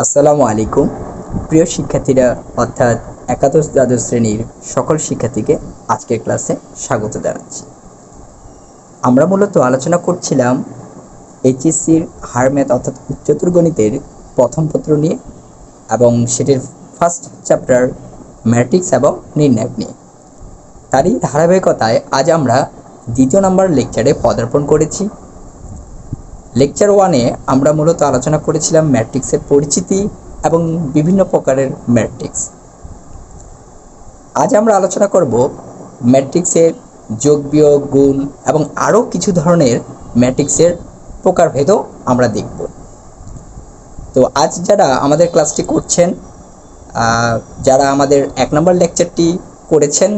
আসসালামু আলাইকুম প্রিয় শিক্ষার্থীরা অর্থাৎ একাদশ দ্বাদশ শ্রেণীর সকল শিক্ষার্থীকে আজকের ক্লাসে স্বাগত জানাচ্ছি। আমরা মূলত আলোচনা করছিলাম এইচএসসির হায়ার ম্যাথ অর্থাৎ উচ্চতর গণিতের প্রথম পত্র নিয়ে এবং সেটির ফার্স্ট চ্যাপ্টার ম্যাট্রিক্স এবং নির্ণায়ক নিয়ে। তারই ধারাবাহিকতায় আজ আমরা দ্বিতীয় নম্বর লেকচারে পদার্পণ করেছি। লেকচার 1-এ আমরা মূলত আলোচনা করেছিলাম ম্যাট্রিক্সের পরিচিতি এবং বিভিন্ন প্রকারের ম্যাট্রিক্স। আজ আমরা আলোচনা করব ম্যাট্রিক্সের যোগ বিয়োগ গুণ এবং আরও কিছু ধরনের ম্যাট্রিক্সের প্রকারভেদও আমরা দেখব। তো আজ যারা আমাদের ক্লাসটি করছেন, যারা আমাদের 1 নম্বর লেকচারটি করেছেন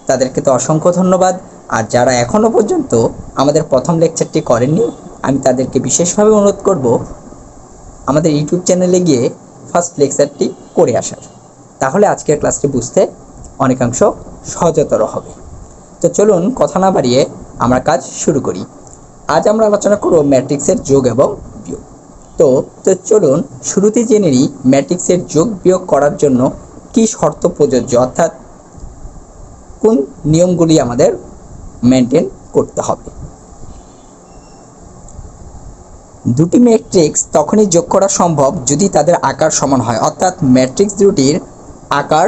তাদেরকে তো অসংখ্য ধন্যবাদ। আর যারা এখনও পর্যন্ত আমাদের প্রথম লেকচারটি করেননি, আমি তাদেরকে বিশেষভাবে অনুরোধ করব আমাদের ইউটিউব চ্যানেলে গিয়ে ফার্স্ট লেকচারটি করে আসার। তাহলে আজকের ক্লাসটি বুঝতে অনেকাংশ সহজতর হবে। তো চলুন কথা না বাড়িয়ে আমরা কাজ শুরু করি। আজ আমরা আলোচনা করব ম্যাট্রিক্সের যোগ এবং বিয়োগ। তো চলুন শুরুতেই জেনে নিই ম্যাট্রিক্সের যোগ বিয়োগ করার জন্য কি শর্ত প্রযোজ্য, অর্থাৎ কোন নিয়মগুলি আমাদের মেনটেন করতে হবে। দুটি ম্যাট্রিক্স তখনই যোগ করা সম্ভব যদি তাদের আকার সমান হয়, অর্থাৎ ম্যাট্রিক্স দুটির আকার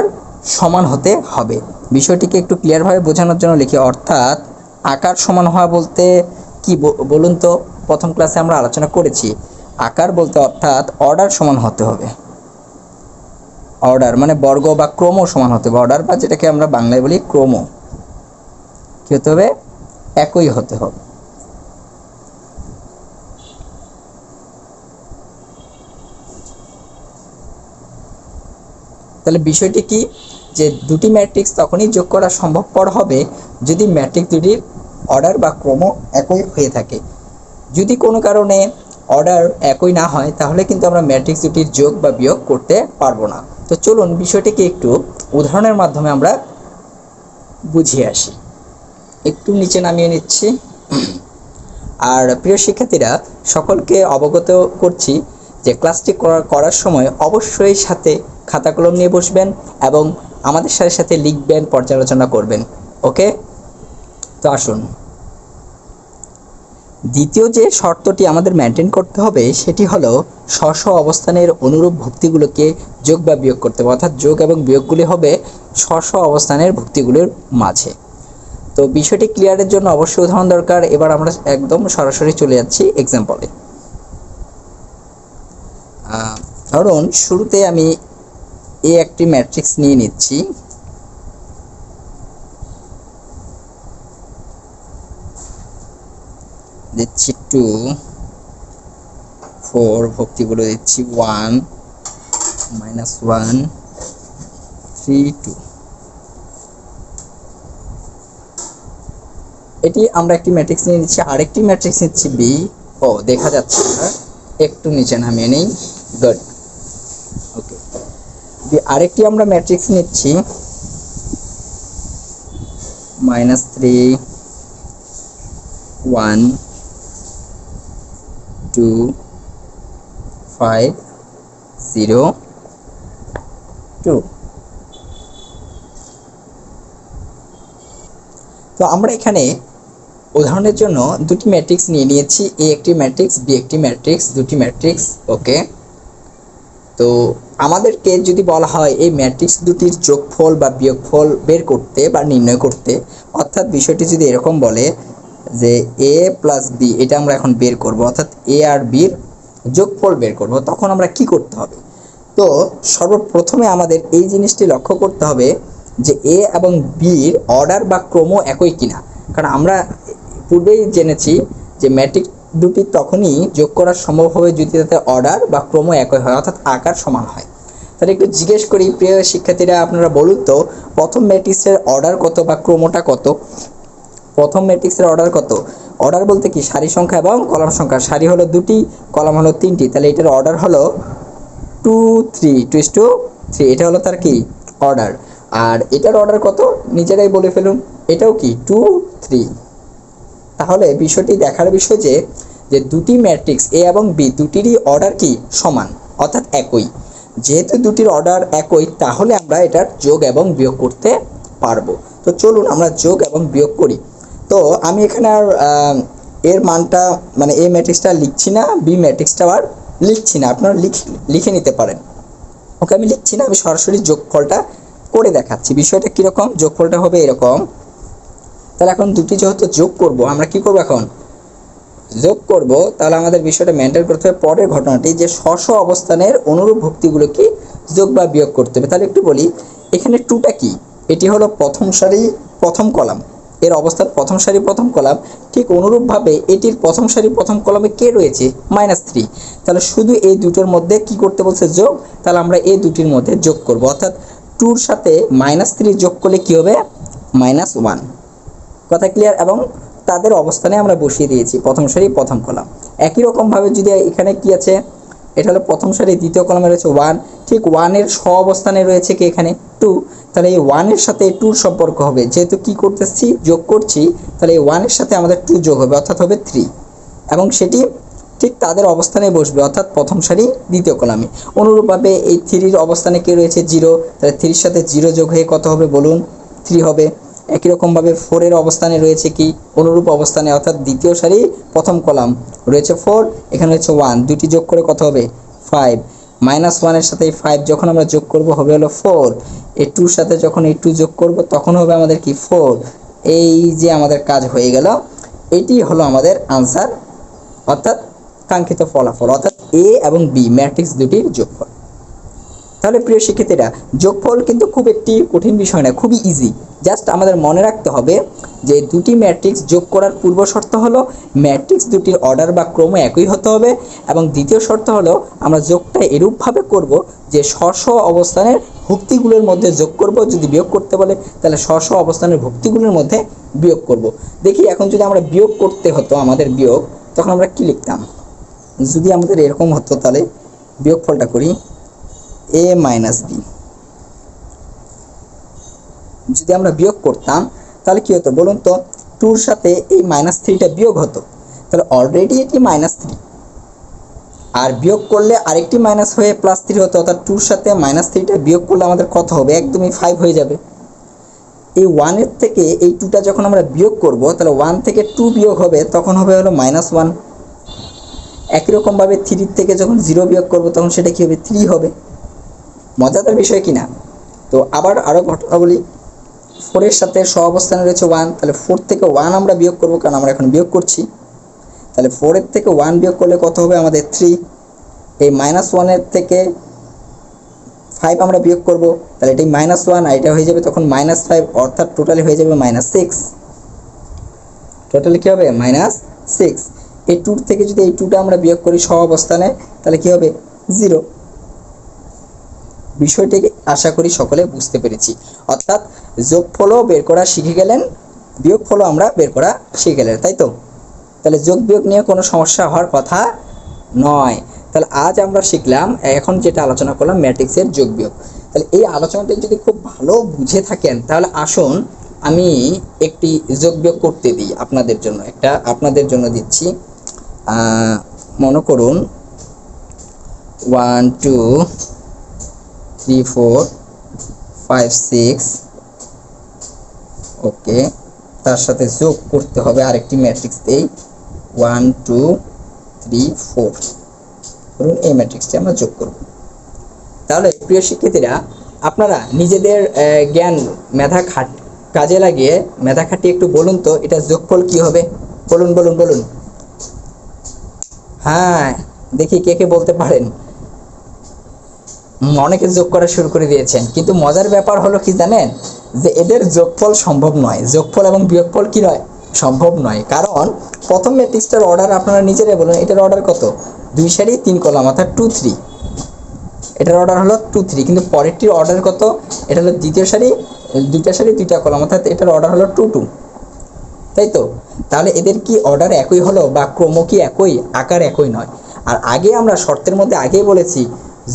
সমান হতে হবে। বিষয়টিকে একটু ক্লিয়ারভাবে বোঝানোর জন্য লিখি, অর্থাৎ আকার সমান হওয়া বলতে কি বলুন তো? প্রথম ক্লাসে আমরা আলোচনা করেছি আকার বলতে অর্থাৎ অর্ডার সমান হতে হবে। অর্ডার মানে বর্গ বা ক্রম সমান হতে হবে। অর্ডার বা যেটাকে আমরা বাংলায় বলি ক্রম, কি হতে হবে? একই হতে হবে। তাহলে বিষয়টি কি, যে দুটি ম্যাট্রিক্স তখনই যোগ করা সম্ভবপর হবে যদি ম্যাট্রিক্স দুটির অর্ডার বা ক্রম একই হয়ে থাকে। যদি কোনো কারণে অর্ডার একই না হয় তাহলে কিন্তু আমরা ম্যাট্রিক্স দুটির যোগ বা বিয়োগ করতে পারবো না। তো চলুন বিষয়টিকে একটু উদাহরণের মাধ্যমে আমরা বুঝিয়ে আসি। একটু নিচে নামিয়ে নিচ্ছি। আর প্রিয় শিক্ষার্থীরা, সকলকে অবগত করছি যে ক্লাসটি করার সময় অবশ্যই সাথে খাতা কলম নিয়ে বসবেন এবং আমাদের সাথে সাথে লিখবেন, পর্যালোচনা করবেন। ওকে, তো আসুন দ্বিতীয় যে শর্তটি আমাদের মেনটেন করতে হবে সেটি হলো স্ব অবস্থানের অনুরূপ ভুক্তিগুলোকে যোগ বা বিয়োগ করতে হবে, অর্থাৎ যোগ এবং বিয়োগগুলি হবে স্ব অবস্থানের ভুক্তিগুলির মাঝে। তো বিষয়টি ক্লিয়ারের জন্য অবশ্যই উদাহরণ দরকার। এবার আমরা একদম সরাসরি চলে যাচ্ছি এক্সাম্পলে। ধরুন শুরুতে আমি একটি ম্যাট্রিক্স নিয়ে নিচ্ছি। দিচ্ছি 2, 4, ভক্তিগুলো দিচ্ছি 1, -1, 3, 2। এটি আমরা একটি ম্যাট্রিক্স নিয়ে নিচ্ছি। আরেকটি ম্যাট্রিক্স নিচ্ছি বি। দেখা যাচ্ছে না, একটু নিচে নামিয়ে নেই। গুড, ওকে। আরেকটি আমরা ম্যাট্রিক্স নিচ্ছি -3, 1, 2, 5, 0, 2। তো আমরা এখানে উদাহরণের জন্য দুটি ম্যাট্রিক্স নিয়ে নিয়েছি, এ একটি ম্যাট্রিক্স, বি একটি ম্যাট্রিক্স, দুটি ম্যাট্রিক্স। ওকে, তো আমাদেরকে যদি বলা হয় এই ম্যাট্রিক্স দুটির যোগফল বা বিয়োগফল বের করতে বা নির্ণয় করতে, অর্থাৎ বিষয়টি যদি এরকম বলে যে এ প্লাস বি, এটা আমরা এখন বের করব, অর্থাৎ এ আর বির যোগফল বের করব, তখন আমরা কি করতে হবে? তো সর্বপ্রথমে আমাদের এই জিনিসটি লক্ষ্য করতে হবে যে এ এবং বির অর্ডার বা ক্রম একই কিনা। কারণ আমরা পূর্বেই জেনেছি যে ম্যাট্রিক্স দুটি তখনই যোগ করা সম্ভব হবে যদি তাতে অর্ডার বা ক্রম একই হয়, অর্থাৎ আকার সমান হয়। তাহলে একটু জিজ্ঞেস করি প্রিয় শিক্ষার্থীরা, আপনারা বলুন তো প্রথম ম্যাট্রিক্সের অর্ডার কত বা ক্রমটা কত? প্রথম ম্যাট্রিক্সের অর্ডার কত? অর্ডার বলতে কি সারি সংখ্যা এবং কলাম সংখ্যা। সারি হলো 2টি, কলাম হলো 3টি, তাহলে এটার অর্ডার হলো 2, 3, 2:3। এটা হলো তার কি অর্ডার। আর এটার অর্ডার কত নিজেরাই বলে ফেলুন, এটাও কি 2, 3। তাহলে বিষয়টি দেখার বিষয় যে দুটি ম্যাট্রিক্স এ এবং বি দুটিরই অর্ডার কি সমান, অর্থাৎ একই। যেহেতু দুটির অর্ডার একই, তাহলে আমরা এটার যোগ এবং বিয়োগ করতে পারবো। তো চলুন আমরা যোগ এবং বিয়োগ করি। তো আমি এখানে আর এর মানটা মানে এ ম্যাট্রিক্সটা লিখছি না, বি ম্যাট্রিক্সটা আর লিখছি না, আপনারা লিখে নিতে পারেন। ওকে, আমি লিখছি না, আমি সরাসরি যোগফলটা করে দেখাচ্ছি। বিষয়টা কীরকম, যোগফলটা হবে এরকম। তাহলে এখন দুটি যেহেতু যোগ করব, আমরা কি করব, এখন যোগ করব। তাহলে আমাদের বিষয়টা মেনটেন করতে হবে পরের ঘটনাটি, যে স্ব অবস্থানের অনুরূপ ভুক্তিগুলো কি যোগ বা বিয়োগ করতে হবে। তাহলে একটু বলি, এখানে টুটা কি, এটি হলো প্রথম সারি প্রথম কলাম, এর অবস্থান প্রথম সারি প্রথম কলাম। ঠিক অনুরূপভাবে এটির প্রথম সারি প্রথম কলামে কে রয়েছে, -3। তাহলে শুধু এই দুটোর মধ্যে কি করতে বলছে, যোগ। তাহলে আমরা এই দুটির মধ্যে যোগ করব, অর্থাৎ টুর সাথে -3 যোগ করলে কি হবে, -1। কথা ক্লিয়ার? এবং তাদের অবস্থানে আমরা বসিয়ে দিয়েছি প্রথম সারি প্রথম কলাম। একই রকমভাবে যদি এখানে কি আছে, এটা হলো প্রথম সারি দ্বিতীয় কলামে রয়েছে 1, ঠিক 1-এর স্ব অবস্থানে রয়েছে কি এখানে 2। তাহলে এই 1-এর সাথে 2-র সম্পর্ক হবে, যেহেতু কি করতেছি, যোগ করছি, তাহলে এই 1-এর সাথে আমাদের 2 যোগ হবে, অর্থাৎ হবে 3, এবং সেটি ঠিক তাদের অবস্থানে বসবে, অর্থাৎ প্রথম সারি দ্বিতীয় কলামে। অনুরূপভাবে এই 3-র অবস্থানে কে রয়েছে, 0। তাহলে 3-র সাথে 0 যোগ হয়ে কত হবে বলুন, 3 হবে। একই রকমভাবে 4-এর অবস্থানে রয়েছে কি, অনুরূপ অবস্থানে, অর্থাৎ দ্বিতীয় সারি প্রথম কলাম রয়েছে 4, এখানে রয়েছে 1, দুটি যোগ করে কত হবে, 5। -1-এর সাথে এই 5 যখন আমরা যোগ করব হবে হলো 4। এই 2-র সাথে যখন এই 2 যোগ করব তখন হবে আমাদের কি 4। এই যে আমাদের কাজ হয়ে গেল, এটি হলো আমাদের আনসার, অর্থাৎ কাঙ্ক্ষিত ফলাফল, অর্থাৎ এ এবং বি ম্যাট্রিক্স দুটির যোগফল। তাহলে প্রিয় শিক্ষার্থীরা, যোগফল কিন্তু খুব একটি কঠিন বিষয় না, খুবই ইজি। জাস্ট আমাদের মনে রাখতে হবে যে দুটি ম্যাট্রিক্স যোগ করার পূর্ব শর্ত হলো ম্যাট্রিক্স দুটির অর্ডার বা ক্রম একই হতে হবে, এবং দ্বিতীয় শর্ত হলো আমরা যোগটা এরূপভাবে করব যে স্ব অবস্থানের ভুক্তিগুলোর মধ্যে যোগ করব, যদি বিয়োগ করতে বলে তাহলে স্ব অবস্থানের ভুক্তিগুলোর মধ্যে বিয়োগ করব। দেখি এখন যদি আমরা বিয়োগ করতে হতো আমাদের বিয়োগ, তখন আমরা কি লিখতাম, যদি আমাদের এরকম হতো তাহলে বিয়োগফলটা করি, a মাইনাস বি। যদি আমরা বিয়োগ করতাম তাহলে কি হতো বলুন তো, 2-র সাথে এই -3টা বিয়োগ হতো, তাহলে অলরেডি এটি -3, আর বিয়োগ করলে আরেকটি মাইনাস হয়ে +3 হতো, অর্থাৎ 2-র সাথে -3টা বিয়োগ করলে আমাদের কত হবে, একদমই 5 হয়ে যাবে। এই 1-এর থেকে এই 2টা যখন আমরা বিয়োগ করব, তাহলে 1 থেকে 2 বিয়োগ হবে, তখন হবে হলো -1। একই রকমভাবে 3 থেকে যখন 0 বিয়োগ করব তখন সেটা কি হবে, 3 হবে। মজাদার বিষয় কিনা? তো আবার আরও ঘটনা বলি, 4-এর সাথে স্ব অবস্থানে রয়েছে 1, তাহলে 4 থেকে 1 আমরা বিয়োগ করব, কারণ আমরা এখন বিয়োগ করছি। তাহলে 4-এর থেকে 1 বিয়োগ করলে কত হবে আমাদের 3। এই -1-এর থেকে 5 আমরা বিয়োগ করব, তাহলে এটি -1 আর এটা হয়ে যাবে তখন -5, অর্থাৎ টোটালি হয়ে যাবে -6। টোটালি কী হবে, -6। এই 2 থেকে যদি এই 2টা আমরা বিয়োগ করি স্ব অবস্থানে, তাহলে কী হবে, 0। বিষয়টিকে আশা করি সকলে বুঝতে পেরেছি, অর্থাৎ যোগফলও বের করা শিখে গেলেন, বিয়োগফলও আমরা বের করা শিখে গেলেন, তাই তো? তাহলে যোগ বিয়োগ নিয়ে কোনো সমস্যা হওয়ার কথা নয়। তাহলে আজ আমরা শিখলাম, এখন যেটা আলোচনা করলাম, ম্যাট্রিক্সের যোগ বিয়োগ। তাহলে এই আলোচনাটি যদি খুব ভালো বুঝে থাকেন, তাহলে আসুন আমি একটি যোগ বিয়োগ করতে দিই আপনাদের জন্য, একটা আপনাদের জন্য দিচ্ছি। মনে করুন 1 2 3 4 5 6, ওকে, তার সাথে যোগ করতে হবে আরেকটি ম্যাট্রিক্স দেই, 1 2 3 4। ধরুন এই ম্যাট্রিক্সটি আমরা যোগ করব। তাহলে প্রিয় শিক্ষার্থীরা, আপনারা নিজেদের জ্ঞান কাজে লাগিয়ে মেধা খাটিয়ে একটু বলুন তো, এটা যোগফল কি হবে, বলুন বলুন বলুন। হ্যাঁ, দেখি কে কে বলতে পারেন। অনেকে যোগ করা শুরু করে দিয়েছেন, কিন্তু মজার ব্যাপার হলো কি জানেন, যে এদের যোগফল সম্ভব নয়, যোগফল এবং বিয়োগফল কি নয়, সম্ভব নয়। কারণ প্রথম ম্যাট্রিক্সটার অর্ডার আপনারা নিজেরাই বলুন, এটার অর্ডার কত, 2 সারি 3 কলাম, অর্থাৎ 2 3। এটার অর্ডার হলো 2 3, কিন্তু পরেরটির অর্ডার কত, এটা হলো দ্বিতীয় সারি 2টা সারি 2টা কলাম, অর্থাৎ এটার অর্ডার হলো 2 2, তাই তো? তাহলে এদের কি অর্ডার একই হলো, বা ক্রম কি একই, আকার একই নয়। আর আগে আমরা শর্তের মধ্যে আগেই বলেছি,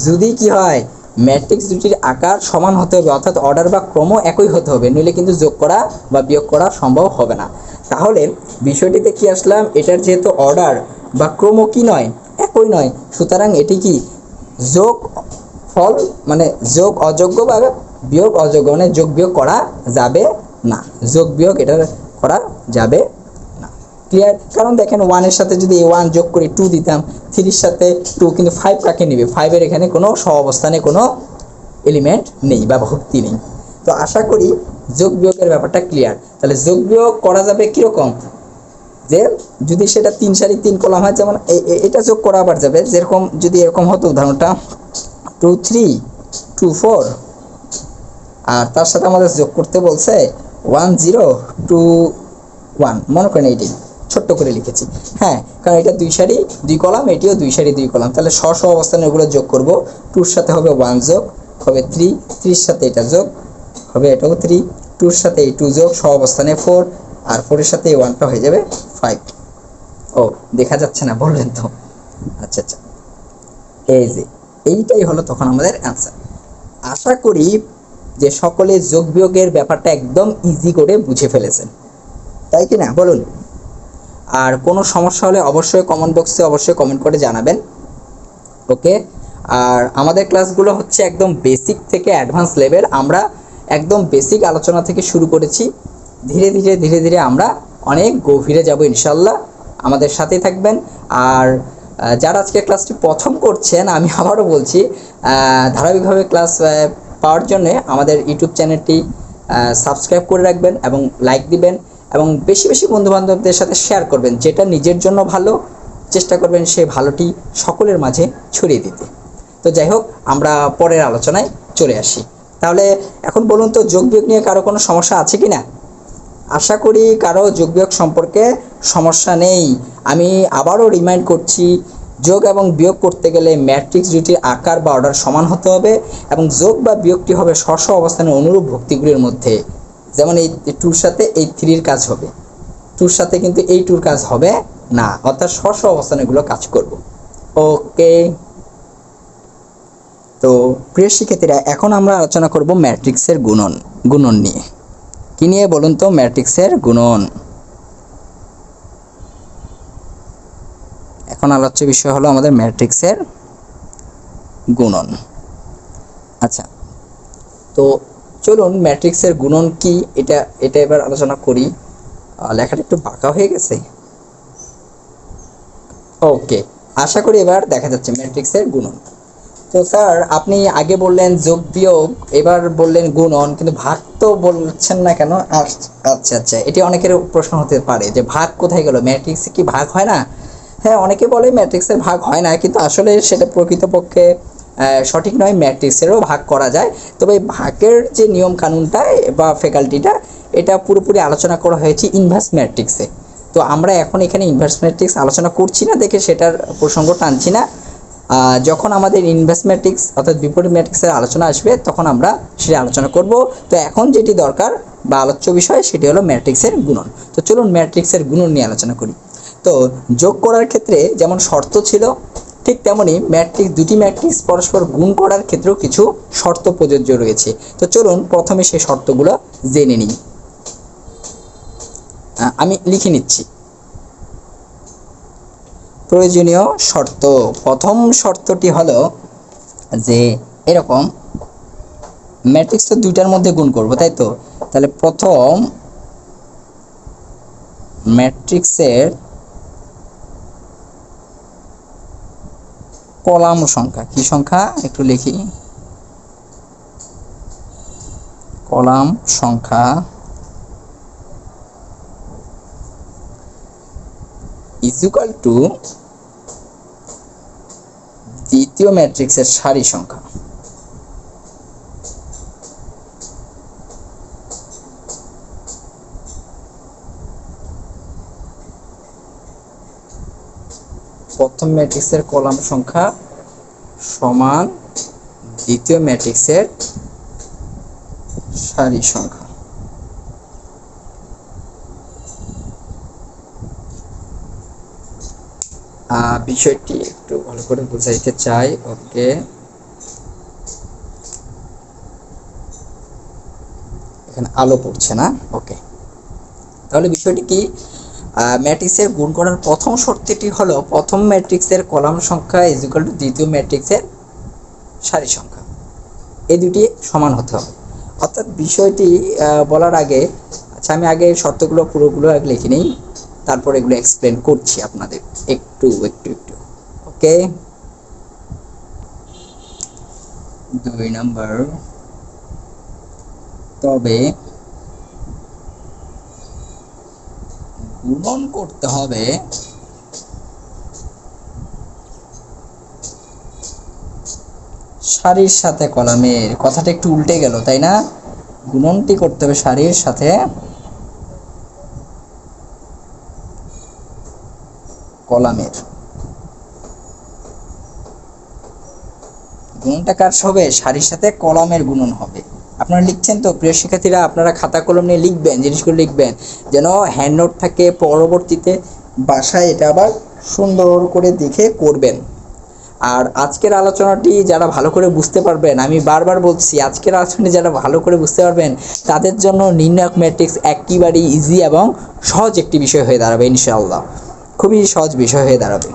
যদি কি হয়, ম্যাট্রিক্স দুটির আকার সমান হতে হবে, অর্থাৎ অর্ডার বা ক্রম একই হতে হবে, নইলে কিন্তু যোগ করা বা বিয়োগ করা সম্ভব হবে না। তাহলে বিষয়টিতে কি আসলাম, এটার যেহেতু অর্ডার বা ক্রম কি নয়, একই নয়, সুতরাং এটি কি যোগ ফল মানে যোগ অযোগ্য বা বিয়োগ অযোগ্য, মানে যোগ বিয়োগ করা যাবে না, যোগ বিয়োগ এটা করা যাবে না। ক্লিয়ার? কারণ দেখেন 1 এর সাথে যদি 1 যোগ করে 2 দিতাম, 3 এর সাথে 2, কিন্তু 5 কাকে নেবে? 5 এর এখানে কোনো সহাবস্থানে কোনো এলিমেন্ট নেই বা ভর্তি নেই। তো আশা করি যোগ বিয়োগের ব্যাপারটা ক্লিয়ার। তাহলে যোগ বিয়োগ করা যাবে কীরকম? যে যদি সেটা 3 সারি 3 কলাম হয়, যেমন এটা যোগ করা আবার যাবে, যেরকম যদি এরকম হতো উদাহরণটা 2 3 2 4, আর তার সাথে আমাদের যোগ করতে বলছে 1 0 2 1, মনে করেন এইটি ছোট্ট করে লিখেছি। হ্যাঁ, কারণ এটা 2 সারি 2 কলাম, এটিও 2 সারি 2 কলাম। তাহলে স্ব অবস্থানে এগুলো যোগ করব। 2 এর সাথে হবে 1 যোগ হবে 3, 3 এর সাথে এটা যোগ হবে, এটাও 3, 2 এর সাথে এই 2 যোগ অবস্থানে 4, আর 4 এর সাথে এই 1টা হয়ে যাবে 5। ও দেখা যাচ্ছে না বললেন তো? আচ্ছা আচ্ছা, এই যে এইটাই হলো তখন আমাদের অ্যান্সার। আশা করি যে সকলে যোগ বিয়োগের ব্যাপারটা একদম ইজি করে বুঝে ফেলেছেন, তাই কি না বলুন? আর কোনো সমস্যা হলে অবশ্যই কমেন্ট বক্সে অবশ্যই কমেন্ট করে জানাবেন। ওকে, আর আমাদের ক্লাসগুলো হচ্ছে একদম বেসিক থেকে অ্যাডভান্স লেভেল। আমরা একদম বেসিক আলোচনা থেকে শুরু করেছি, ধীরে ধীরে ধীরে ধীরে আমরা অনেক গভীরে যাব ইনশাল্লাহ। আমাদের সাথেই থাকবেন। আর যারা আজকে ক্লাসটি প্রথম করছেন, আমি আবারও বলছি, ধারাবাহিকভাবে ক্লাস পাওয়ার জন্য আমাদের ইউটিউব চ্যানেলটি সাবস্ক্রাইব করে রাখবেন এবং লাইক দিবেন, এবং বেশি বেশি বন্ধুবান্ধবদের সাথে শেয়ার করবেন। যেটা নিজের জন্য ভালো, চেষ্টা করবেন সেই ভালোটি সকলের মাঝে ছড়িয়ে দিতে। তো যাই হোক, আমরা পরের আলোচনায় চলে আসি। তাহলে এখন বলুন তো, যোগ বিয়োগ নিয়ে কারো কোনো সমস্যা আছে কি না? আশা করি কারো যোগ বিয়োগ সম্পর্কে সমস্যা নেই। আমি আবারও রিমাইন্ড করছি, যোগ এবং বিয়োগ করতে গেলে ম্যাট্রিক্স দুটির আকার বা অর্ডার সমান হতে হবে, এবং যোগ বা বিয়োগটি হবে স্ব অবস্থানে অনুরূপ ভক্তিগুলির মধ্যে। যেমন এই 2-র সাথে এই 3-র কাজ হবে, 2-র সাথে কিন্তু এই 2-র কাজ হবে না, অর্থাৎ স্ব অবস্থানে এগুলো কাজ করব। ওকে, তো প্রিয় শিক্ষার্থীরা, এখন আমরা আলোচনা করব ম্যাট্রিক্সের গুণন নিয়ে। কি নিয়ে বলুন তো? ম্যাট্রিক্সের গুণন। এখন আলোচ্য বিষয় হলো আমাদের ম্যাট্রিক্সের গুণন। আচ্ছা, তো চলুন ম্যাট্রিক্সের গুণন কি এটা এবার আলোচনা করি। লেখাটা একটু বাঁকা হয়ে গেছে। ওকে, আশা করি এবার দেখা যাচ্ছে ম্যাট্রিক্সের গুণন। তো স্যার, আপনি আগে বললেন যোগ বিয়োগ, এবার বললেন গুণন, কিন্তু ভাগ তো বলছেন না কেন? আচ্ছা আচ্ছা, এটি অনেকের প্রশ্ন হতে পারে যে ভাগ কোথায় গেল, ম্যাট্রিক্সে কি ভাগ হয় না? হ্যাঁ, অনেকে বলে ম্যাট্রিক্সের ভাগ হয় না, কিন্তু আসলে সেটা প্রকৃতপক্ষে সঠিক নয়। ম্যাট্রিক্সেরও ভাগ করা যায়, তবে ভাগের যে নিয়ম কানুনটা বা ফ্যাকাল্টিটা, এটা পুরোপুরি আলোচনা করা হয়েছে ইনভার্স ম্যাট্রিক্সে। তো আমরা এখন এখানে ইনভার্স ম্যাট্রিক্স আলোচনা করছি না দেখে সেটার প্রসঙ্গ টানছি না। যখন আমাদের ইনভার্স ম্যাট্রিক্স অর্থাৎ বিপরীত ম্যাট্রিক্সের আলোচনা আসবে, তখন আমরা সেটা আলোচনা করব। তো এখন যেটি দরকার বা আলোচ্য বিষয়, সেটি হলো ম্যাট্রিক্সের গুণন। তো চলুন ম্যাট্রিক্সের গুণন নিয়ে আলোচনা করি। তো যোগ করার ক্ষেত্রে যেমন শর্ত ছিল, ঠিক তেমনি দুটি ম্যাট্রিক্স পরস্পর গুণ করার ক্ষেত্রেও কিছু শর্ত প্রযোজ্য রয়েছে। তো চলুন প্রথমে সেই শর্তগুলো জেনে নিই। আমি লিখে নিচ্ছি। প্রয়োজনীয় শর্ত। প্রথম শর্তটি হলো যে এরকম, ম্যাট্রিক্স তো দুইটার মধ্যে গুণ করব, তাই তো? তাহলে প্রথম ম্যাট্রিক্সের কলাম সংখ্যা, কি সংখ্যা একটু লিখি, কলাম সংখ্যা ইকুয়াল টু দ্বিতীয় ম্যাট্রিক্সের সারি সংখ্যা। প্রথম ম্যাট্রিক্সের কলাম সংখ্যা সমান দ্বিতীয় ম্যাট্রিক্সের সারি সংখ্যা। বিষয়টি একটু ভালো করে বুঝাইতে চাই। ওকে, এখানে আলো পড়ছে না। ওকে, তাহলে বিষয়টি কি? ম্যাট্রিক্সের গুণ করার প্রথম শর্তটি হলো প্রথম ম্যাট্রিক্সের কলাম সংখ্যা ইকুয়াল টু দ্বিতীয় ম্যাট্রিক্সের সারি সংখ্যা। এই দুটি সমান হতে হবে। অর্থাৎ বিষয়টি বলার আগে আচ্ছা আমি আগে শর্তগুলো পুরোগুলো আগে লিখে নিই, তারপর এগুলো এক্সপ্লেন করছি আপনাদের একটু একটু একটু। ওকে, 2 নাম্বার, তবে গুণন করতে হবে সারির সাথে কলামের। কথাটা একটু উল্টে গেল তাই না? গুণনটি করতে হবে সারির সাথে কলামের। গুণনটা কার হবে? সারির সাথে কলামের গুণন হবে। আপনারা লিখছেন তো প্রিয় শিক্ষার্থীরা? আপনারা খাতা কলম নিয়ে লিখবেন, জিনিসগুলো লিখবেন যেন হ্যান্ড নোট থাকে, পরবর্তীতে বাসায় এটা আবার সুন্দর করে দেখে করবেন। আর আজকের আলোচনাটি যারা ভালো করে বুঝতে পারবেন, আমি বারবার বলছি আজকের আলোচনাটি যারা ভালো করে বুঝতে পারবেন তাদের জন্য নির্ণায়ক ম্যাট্রিক্স একেবারেই ইজি এবং সহজ একটি বিষয় হয়ে দাঁড়াবে ইনশাআল্লাহ, খুবই সহজ বিষয় হয়ে দাঁড়াবে।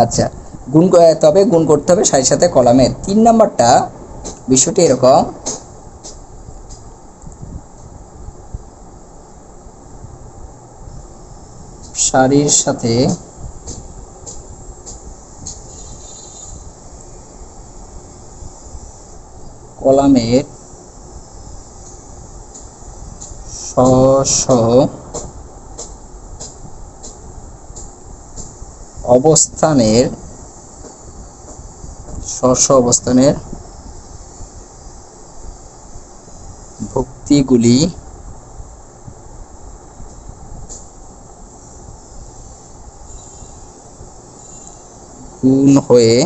আচ্ছা, তবে গুণ করতে হবে সারির সাথে কলামের। 3 নাম্বারটা বিষয়টি এরকম, সারির সাথে কলামের স্ব অবস্থানের ভুক্তিগুলি গুণ হয়ে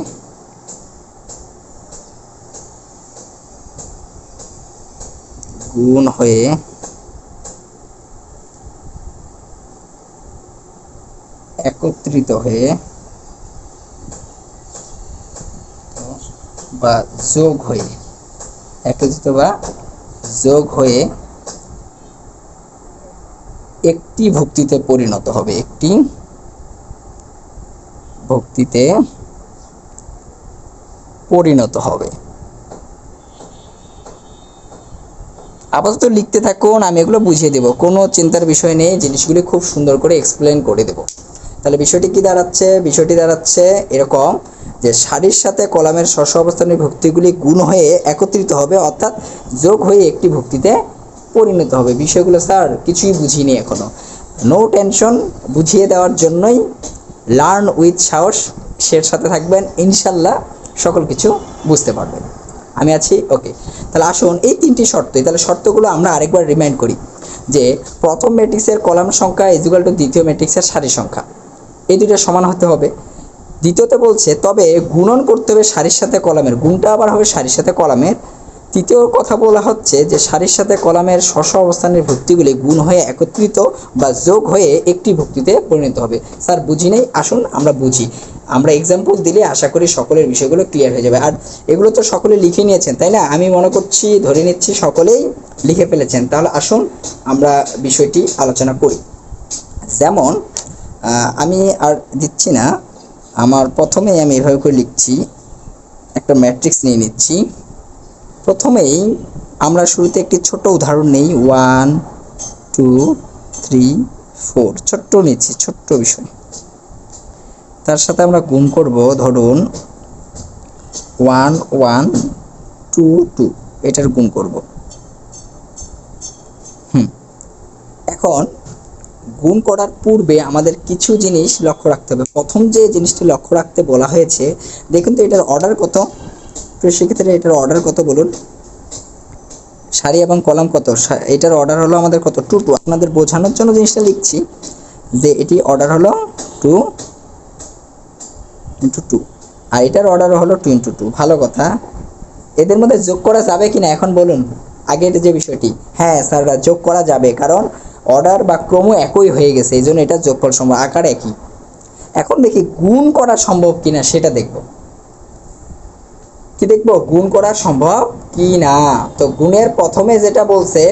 একত্রিত হয়ে বা যোগ হয়ে, একত্রিত বা যোগ হয়ে একটি ভুক্তিতে পরিণত হবে, একটি ভুক্তিতে পরিণত হবে। আপাতত লিখতে থাকুন, আমি এগুলো বুঝিয়ে দেব, কোনো চিন্তার বিষয় নেই, জিনিসগুলি খুব সুন্দর করে এক্সপ্লেন করে দেব। তাহলে বিষয়টি কি দাঁড়াচ্ছে? বিষয়টি দাঁড়াচ্ছে এরকম যে সারির সাথে কলামের স্ব অবস্থানের ভুক্তিগুলি গুণ হয়ে একত্রিত হবে, অর্থাৎ যোগ হয়ে একটি ভুক্তিতে পরিণত হবে। বিষয়গুলো স্যার কিছুই বুঝিনি এখনো, নো টেনশন, বুঝিয়ে দেওয়ার জন্যই লার্ন উইথ সাহস সের সাথে থাকবেন, ইনশাল্লাহ সকল কিছু বুঝতে পারবেন, আমি আছি। ওকে, তাহলে আসুন এই 3টি শর্ত, তাহলে শর্তগুলো আমরা আরেকবার রিমাইন্ড করি যে প্রথম ম্যাট্রিক্সের কলাম সংখ্যা ইকুয়াল টু দ্বিতীয় ম্যাট্রিক্সের সারি সংখ্যা, এই দুটো সমান হতে হবে। দ্বিতীয়তে বলছে তবে গুণন করতে হবে সারির সাথে কলামের, গুণটা আবার হবে সারির সাথে কলামের। তৃতীয় কথা বলা হচ্ছে যে সারির সাথে কলামের স্ব অবস্থানের ভুক্তিগুলি গুণ হয়ে একত্রিত বা যোগ হয়ে একটি ভুক্তিতে পরিণত হবে। স্যার বুঝি নেই, আসুন আমরা বুঝি, আমরা এক্সাম্পল দিলে আশা করি সকলের বিষয়গুলো ক্লিয়ার হয়ে যাবে। আর এগুলো তো সকলে লিখে নিয়েছেন তাই না? আমি মনে করছি, ধরে নিচ্ছি সকলেই লিখে ফেলেছেন। তাহলে আসুন আমরা বিষয়টি আলোচনা করি। যেমন আমি আর দিচ্ছি না, আমার প্রথমেই আমি এভাবে করে লিখছি, একটা ম্যাট্রিক্স নিয়ে নিচ্ছি। প্রথমেই আমরা শুরুতে একটি ছোট উদাহরণ নেই, 1 2 3 4, ছোট্ট নিচ্ছি, ছোট্ট বিষয়। তার সাথে আমরা গুণ করব, ধরুন 1 1 2 2, এটার গুণ করব। এখন গুণ করার পূর্বে আমাদের কিছু জিনিস লক্ষ্য রাখতে হবে। প্রথম যে জিনিসটি লক্ষ্য রাখতে বলা হয়েছে, দেখুন তো এটার অর্ডার কত? সেক্ষেত্রে এটার অর্ডার কত বলুন? সারি এবং কলাম কত? এটার অর্ডার হলো আমাদের কত? 2 2। আপনাদের বোঝানোর জন্য জিনিসটা লিখছি যে এটি অর্ডার হলো 2 × 2, আর এটার অর্ডার হলো 2 × 2। ভালো কথা, এদের মধ্যে যোগ করা যাবে কিনা এখন বলুন? আগে এটা যে বিষয়টি, হ্যাঁ স্যার যোগ করা যাবে, কারণ অর্ডার বা ক্রম একই হয়ে গেছে, এই জন্য এটা যোগফল সম্ভব, আকার একই। এখন দেখি গুণ করা সম্ভব কিনা সেটা দেখব। কি দেখব? গুণ করা সম্ভব কি না। তো গুণের প্রথমে যেটা বলছে,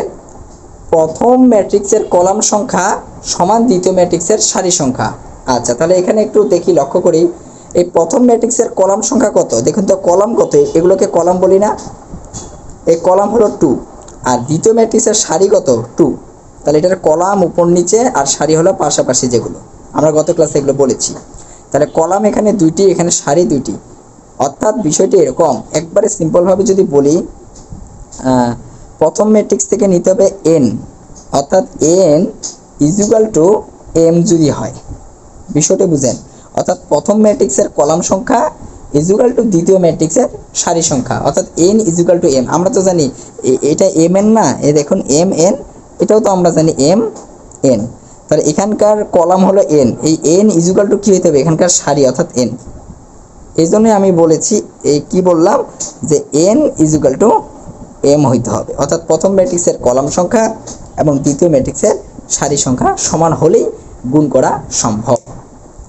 প্রথম ম্যাট্রিক্সের কলাম সংখ্যা সমান দ্বিতীয় ম্যাট্রিক্সের সারি সংখ্যা। আচ্ছা, তাহলে এখানে একটু দেখি, লক্ষ্য করি, এই প্রথম ম্যাট্রিক্সের কলাম সংখ্যা কত? দেখুন তো কলাম কত, এগুলোকে কলাম বলি না? এই কলাম হলো 2, আর দ্বিতীয় ম্যাট্রিক্সের সারি কত? 2। তাহলে এটার কলাম উপর নিচে আর সারি হলো পাশাপাশি, যেগুলো আমরা গত ক্লাসে এগুলো বলেছি। তাহলে কলাম এখানে 2টি, এখানে সারি 2টি। অর্থাৎ বিষয়টি এরকম, একবারে সিম্পলভাবে যদি বলি, প্রথম ম্যাট্রিক্স থেকে নিতে হবে n, অর্থাৎ n is equal to m যদি হয়, বিষয়টা বুঝেন। অর্থাৎ প্রথম ম্যাট্রিক্সের কলাম সংখ্যা ইজ ইকুয়াল টু দ্বিতীয় ম্যাট্রিক্সের সারি সংখ্যা, অর্থাৎ n is equal to m। আমরা তো জানি এটা m n না, এ দেখুন m n, এটাও তো আমরা জানি m n। তাহলে এখানকার কলাম হলো n, এই n ইজ ইকুয়াল টু কী হতে হবে? এখানকার সারি অর্থাৎ n। এই জন্যই আমি বলেছি, এই কি বললাম, যে n is equal to m হইতে হবে। অর্থাৎ প্রথম ম্যাট্রিক্সের কলাম সংখ্যা এবং দ্বিতীয় ম্যাট্রিক্সের সারি সংখ্যা সমান হলেই গুণ করা সম্ভব।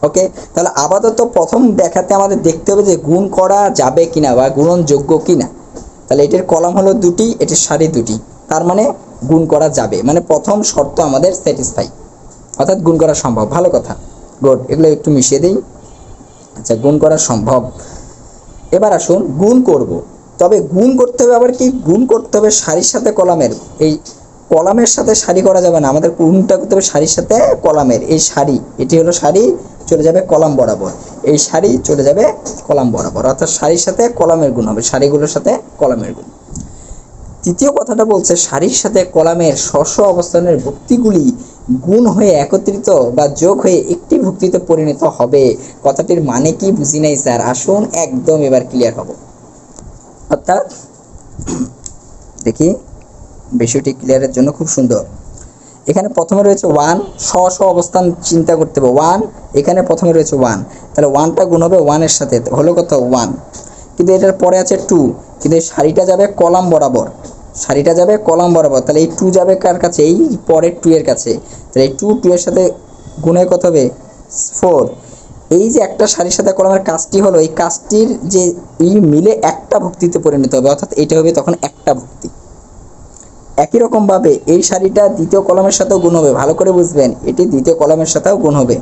ওকে, তাহলে আপাতত প্রথম দেখাতে আমাদের দেখতে হবে যে গুণ করা যাবে কিনা বা গুণনযোগ্য কিনা। তাহলে এটির কলাম হলো 2টি, এটির সারি 2টি, তার মানে গুণ করা যাবে, মানে প্রথম শর্ত আমাদের স্যাটিসফাই, অর্থাৎ গুণ করা সম্ভব। ভালো কথা, গুড। এগুলো একটু মিশিয়ে দিই। আচ্ছা, গুণ করা সম্ভব। এবার আসুন গুণ করব, তবে গুণ করতে হবে আবার কি? গুণ করতে হবে সারির সাথে কলামের। এই কলামের সাথে সারি করা যাবে না, আমাদের গুণটা করতে হবে সারির সাথে কলামের। এই সারি, এটি হলো সারি, চলে যাবে কলাম বরাবর, এই সারি চলে যাবে কলাম বরাবর, অর্থাৎ সারির সাথে কলামের গুণ হবে, সারিগুলোর সাথে কলামের গুণ। তৃতীয় কথাটা বলছে সারির সাথে কলামের স্ব অবস্থানের ভুক্তিগুলি গুণ হয়ে একত্রিত বা যোগ হয়ে একটি ভুক্তিতে পরিণত হবে। কথাটির মানে কি বুঝি নাই স্যার, আসুন একদম এবার ক্লিয়ার হব। অর্থাৎ দেখি বিষয়টি ক্লিয়ারের জন্য খুব সুন্দর। এখানে প্রথমে রয়েছে 1, স্ব অবস্থান চিন্তা করতে হবে 1, এখানে প্রথমে রয়েছে 1, তাহলে 1টা গুণ হবে 1-এর সাথে, হলো কত? 1। কিন্তু এটার পরে আছে 2, কিন্তু এই সারিটা যাবে কলাম বরাবর, সারিটা যাবে কলাম বরাবর, তাহলে এই 2 যাবে কার কাছে? এই পরের 2 এর কাছে, তাহলে এই 2 এর সাথে গুণে কত হবে? 4। এই যে একটা সারির সাথে কলামের কাজটি হলো, এই কাজটির যে এই মিলে একটা ভুক্তিতে পরিণত হবে, অর্থাৎ এটা হবে তখন একটা ভুক্তি। একই রকমভাবে এই সারিটা দ্বিতীয় কলামের সাথেও গুণ হবে, ভালো করে বুঝবেন, এটি দ্বিতীয় কলামের সাথেও গুণ হবে।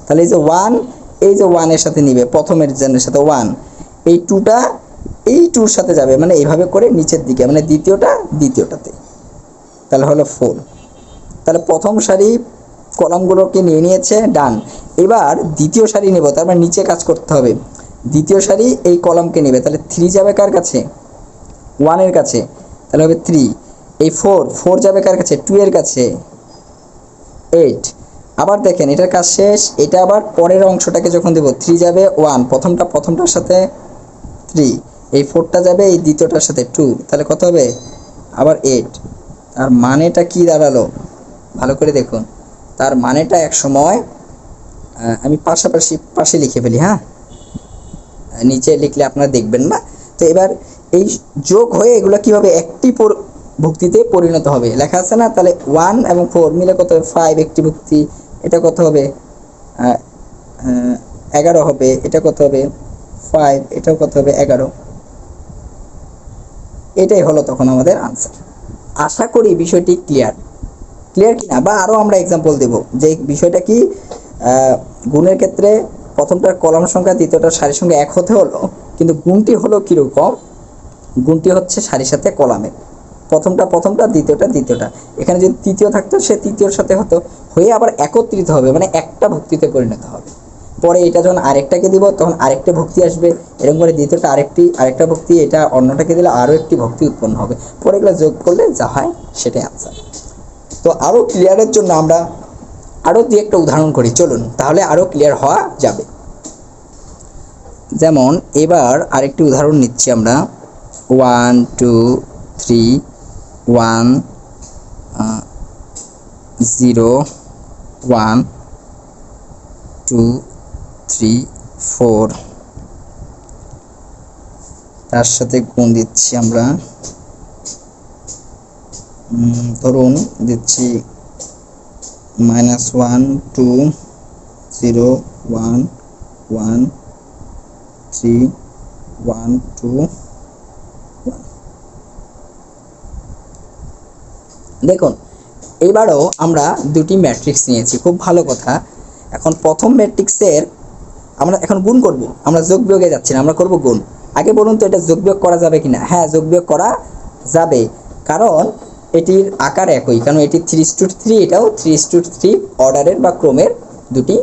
তাহলে এই যে 1, এই যে 1 এর সাথে নিবে, প্রথমের জনের সাথে 1, এই 2টা এই 2-র সাথে যাবে, মানে এইভাবে করে নিচের দিকে, মানে দ্বিতীয়টা দ্বিতীয়টাতে, তাহলে হলো 4। তাহলে প্রথম সারি কলামগুলোকে নিয়ে নিয়েছে, ডান। এবার দ্বিতীয় সারি নেব, তার মানে নিচে কাজ করতে হবে। দ্বিতীয় সারি এই কলামকে নেবে, তাহলে 3 যাবে কার কাছে? 1 এর কাছে, তাহলে হবে 3। এই 4 যাবে কার কাছে? 2 এর কাছে, 8। আবার দেখেন এটার কাজ শেষ, এটা আবার পরের অংশটাকে যখন দেব, 3 যাবে 1, প্রথমটার সাথে 3, এই 4টা যাবে এই দ্বিতীয়টার সাথে 2, তাহলে কত হবে? আবার 8। তার মানেটা কি দাঁড়ালো? ভালো করে দেখুন, তার মানেটা এক সময় আমি পাশে লিখে ফেলি, হ্যাঁ, নিচে লিখলে আপনারা দেখবেন না। তো এবার এই যোগ হয়ে এগুলো কি হবে? একটি ভুক্তিতে পরিণত হবে, লেখা আছে না? তাহলে 1 এবং 4 মিলে কত হবে? 5 একটি ভুক্তি। এটা কত হবে? 11 হবে। এটা কত হবে? 5। এটাও কত হবে? 11। এটাই হলো তখন আমাদের আনসার। আশা করি বিষয়টি ক্লিয়ার কিনা, বা আরও আমরা এক্সাম্পল দেব যে বিষয়টা কি, গুণের ক্ষেত্রে প্রথমটার কলাম সংখ্যা দ্বিতীয়টার সারির সঙ্গে এক হতে হলো, কিন্তু গুণটি হলো কীরকম? গুণটি হচ্ছে সারির সাথে কলামের, প্রথমটা দ্বিতীয়টা। এখানে যদি তৃতীয় থাকতো, সে তৃতীয়র সাথে হতো, হয়ে আবার একত্রিত হবে, মানে একটা ভুক্তিতে পরিণত হবে। পরে এটা যখন আরেকটাকে দিব, তখন আরেকটা ভক্তি আসবে, এরকম করে দ্বিতীয়টা আরেকটা ভক্তি, এটা অন্যটাকে দিলে আরও একটি ভক্তি উৎপন্ন হবে। পরে এগুলো যোগ করলে যা হয় সেটাই আনসার। তো আরও ক্লিয়ারের জন্য আমরা আরও দিয়ে একটা উদাহরণ করি, চলুন, তাহলে আরও ক্লিয়ার হওয়া যাবে। যেমন এবার আরেকটি উদাহরণ নিচ্ছি আমরা, 1 2 3 1 0 1 2 3 4, তার সাথে গুণ দিচ্ছি আমরা, ধরুন দিচ্ছি -1 2 0 1 1 3 1 2 1। দেখুন এবারও আমরা দুটি ম্যাট্রিক্স নিয়েছি, খুব ভালো কথা। এখন প্রথম ম্যাট্রিক্সের আমরা এখন গুণ করব, আমরা যোগ বিয়োগে যাচ্ছি না, আমরা করব গুণ। আগে বলুন তো এটা যোগ বিয়োগ করা যাবে কিনা? হ্যাঁ, যোগ বিয়োগ করা যাবে, কারণ এটির আকার একই, কারণ এটি 3:3, এটাও 3:3 অর্ডারের বা ক্রমের দুটি